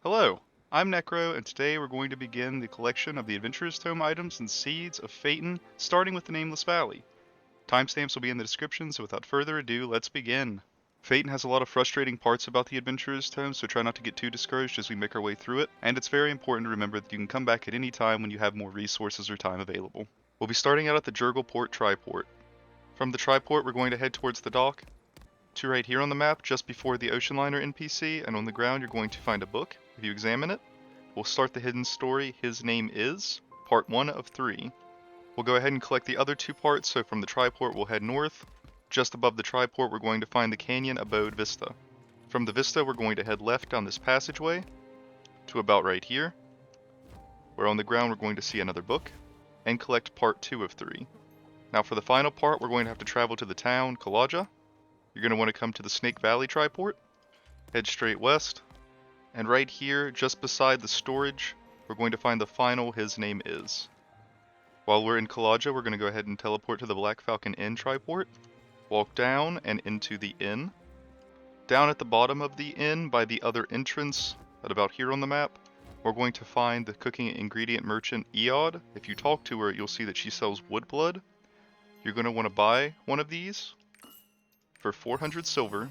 Hello, I'm Necro, and today we're going to begin the collection of the Adventurer's Tome items and seeds of Phaeton, starting with the Nameless Valley. Timestamps will be in the description, so without further ado, let's begin. Phaeton has a lot of frustrating parts about the Adventurer's Tome, so try not to get too discouraged as we make our way through it, and it's very important to remember that you can come back at any time when you have more resources or time available. We'll be starting out at the Jurgleport Triport. From the Triport, we're going to head towards the dock. To right here on the map, just before the Ocean Liner NPC, and on the ground you're going to find a book. If you examine it, we'll start the hidden story, His Name Is, part 1 of 3. We'll go ahead and collect the other two parts, so from the Triport we'll head north. Just above the Triport we're going to find the canyon Abode Vista. From the Vista we're going to head left down this passageway, to about right here, where on the ground we're going to see another book, and collect part 2 of 3. Now for the final part we're going to have to travel to the town, Kalaja. You're going to want to come to the Snake Valley Triport, head straight west, and right here, just beside the storage, we're going to find the final His Name Is. While we're in Kalaja, we're going to go ahead and teleport to the Black Falcon Inn Triport, walk down and into the inn. Down at the bottom of the inn, by the other entrance, at about here on the map, we're going to find the cooking ingredient merchant Eod. If you talk to her, you'll see that she sells wood blood. You're going to want to buy one of these for 400 silver,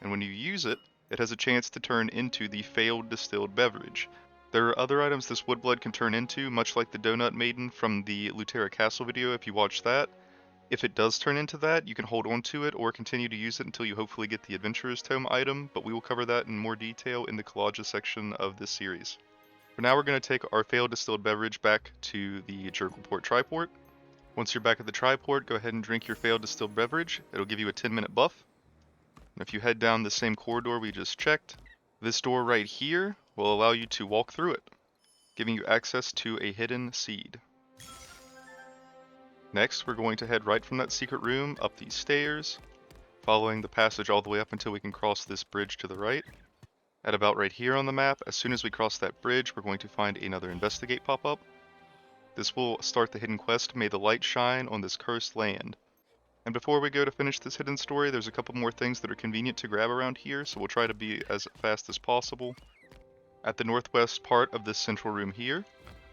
and when you use it, it has a chance to turn into the failed distilled beverage. There are other items this wood blood can turn into, much like the Donut Maiden from the Lutera Castle video if you watch that. If it does turn into that, you can hold on to it or continue to use it until you hopefully get the Adventurer's Tome item, but we will cover that in more detail in the Kalaja section of this series. For now, we're going to take our failed distilled beverage back to the Jurgleport Triport. Once you're back at the Triport, go ahead and drink your failed distilled beverage. It'll give you a 10-minute buff. And if you head down the same corridor we just checked, this door right here will allow you to walk through it, giving you access to a hidden seed. Next, we're going to head right from that secret room up these stairs, following the passage all the way up until we can cross this bridge to the right. At about right here on the map, as soon as we cross that bridge, we're going to find another investigate pop up. This will start the hidden quest, May the Light Shine on This Cursed Land. And before we go to finish this hidden story, there's a couple more things that are convenient to grab around here, so we'll try to be as fast as possible. At the northwest part of this central room here,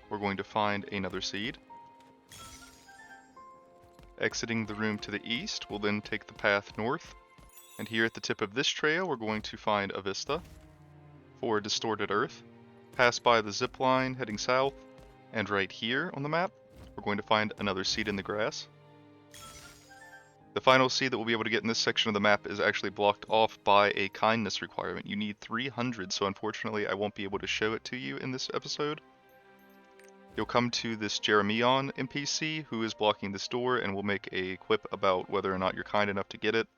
we're going to find another seed. Exiting the room to the east, we'll then take the path north. And here at the tip of this trail, we're going to find a vista for Distorted Earth. Pass by the zip line heading south. And right here on the map, we're going to find another seed in the grass. The final seed that we'll be able to get in this section of the map is actually blocked off by a kindness requirement. You need 300, so unfortunately I won't be able to show it to you in this episode. You'll come to this Jeremion NPC who is blocking this door, and will make a quip about whether or not you're kind enough to get it.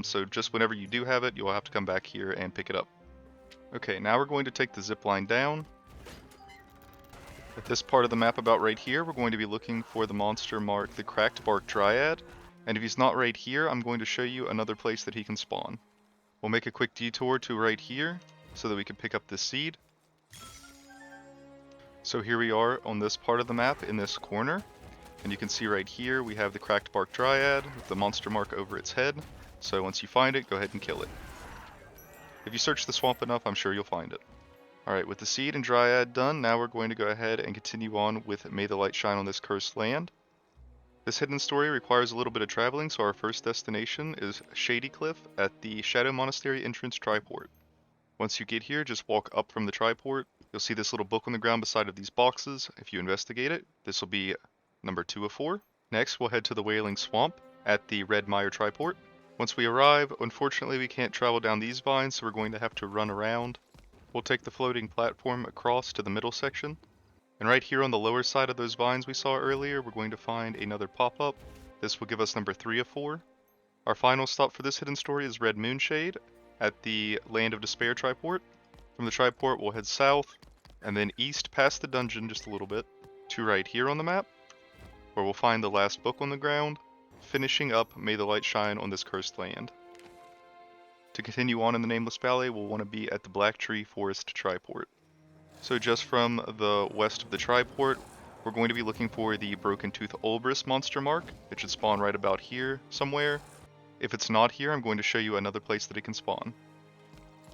So just whenever you do have it, you'll have to come back here and pick it up. Okay, now we're going to take the zip line down. At this part of the map about right here, we're going to be looking for the monster marked the Cracked Bark Dryad, and if he's not right here, I'm going to show you another place that he can spawn. We'll make a quick detour to right here, so that we can pick up this seed. So here we are on this part of the map in this corner, and you can see right here we have the Cracked Bark Dryad with the monster mark over its head, so once you find it, go ahead and kill it. If you search the swamp enough, I'm sure you'll find it. Alright, with the seed and Dryad done, now we're going to go ahead and continue on with May the Light Shine on This Cursed Land. This hidden story requires a little bit of traveling, so our first destination is Shady Cliff at the Shadow Monastery entrance Triport. Once you get here, just walk up from the Triport. You'll see this little book on the ground beside of these boxes. If you investigate it, this will be number 2 of 4. Next, we'll head to the Wailing Swamp at the Red Mire Triport. Once we arrive, unfortunately we can't travel down these vines, so we're going to have to run around. We'll take the floating platform across to the middle section. And right here on the lower side of those vines we saw earlier, we're going to find another pop-up. This will give us number 3 of 4. Our final stop for this hidden story is Red Moonshade at the Land of Despair Triport. From the Triport we'll head south, and then east past the dungeon just a little bit, to right here on the map, where we'll find the last book on the ground, finishing up May the Light Shine on This Cursed Land. To continue on in the Nameless Valley, we'll want to be at the Black Tree Forest Triport. So just from the west of the Triport, we're going to be looking for the Broken Tooth Ulbrus monster mark. It should spawn right about here somewhere. If it's not here, I'm going to show you another place that it can spawn.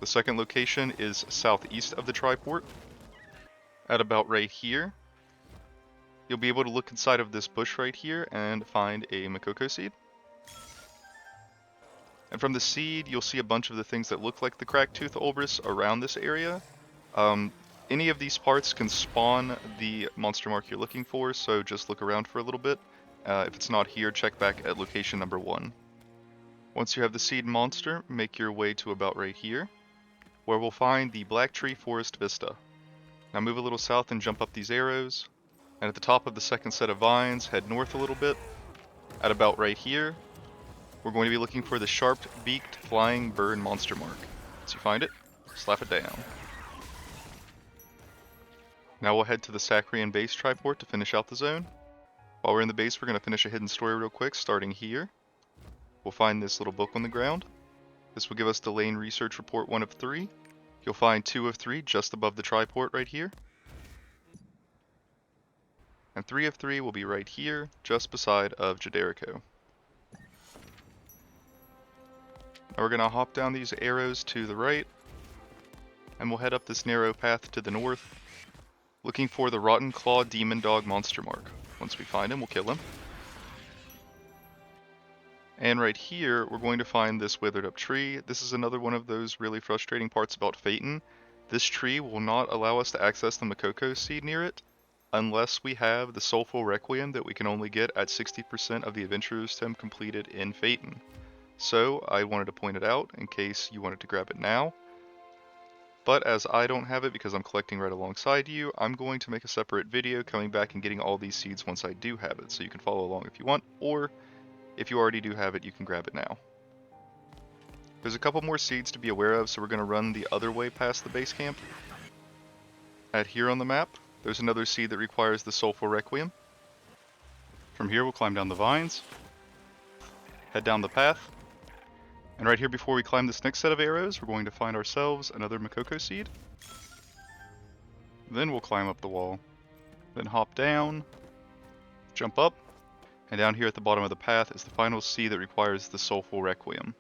The second location is southeast of the triport, at about right here. You'll be able to look inside of this bush right here and find a Makoko seed. And from the seed, you'll see a bunch of the things that look like the cracked tooth Ulbrus around this area. Any of these parts can spawn the monster mark you're looking for, so just look around for a little bit. If it's not here, check back at location number 1. Once you have the seed monster, make your way to about right here, where we'll find the Black Tree Forest Vista. Now move a little south and jump up these arrows, and at the top of the second set of vines, head north a little bit. At about right here, we're going to be looking for the sharp beaked flying bird monster mark. Once you find it, slap it down. Now we'll head to the Sacrian base triport to finish out the zone. While we're in the base, we're going to finish a hidden story real quick, starting here. We'll find this little book on the ground. This will give us Delain Research Report 1 of 3. You'll find 2 of 3 just above the triport right here. And 3 of 3 will be right here, just beside of Jederico. Now we're going to hop down these arrows to the right, and we'll head up this narrow path to the north, looking for the Rotten Claw Demon Dog monster mark. Once we find him, we'll kill him. And right here, we're going to find this withered up tree. This is another one of those really frustrating parts about Phaeton. This tree will not allow us to access the Makoko seed near it, unless we have the Soulful Requiem that we can only get at 60% of the Adventurer's Tome completed in Phaeton. So, I wanted to point it out in case you wanted to grab it now. But as I don't have it because I'm collecting right alongside you, I'm going to make a separate video coming back and getting all these seeds once I do have it, so you can follow along if you want, or if you already do have it, you can grab it now. There's a couple more seeds to be aware of, so we're going to run the other way past the base camp. At here on the map, there's another seed that requires the Soulful Requiem. From here, we'll climb down the vines, head down the path, and right here before we climb this next set of arrows, we're going to find ourselves another Makoko seed. Then we'll climb up the wall, then hop down, jump up, and down here at the bottom of the path is the final seed that requires the Soulful Requiem.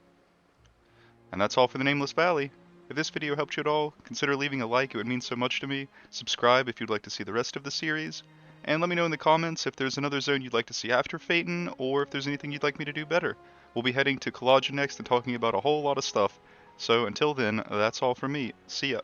And that's all for the Nameless Valley. If this video helped you at all, consider leaving a like, it would mean so much to me. Subscribe if you'd like to see the rest of the series. And let me know in the comments if there's another zone you'd like to see after Phaeton, or if there's anything you'd like me to do better. We'll be heading to Collectibles next and talking about a whole lot of stuff. So until then, that's all from me. See ya.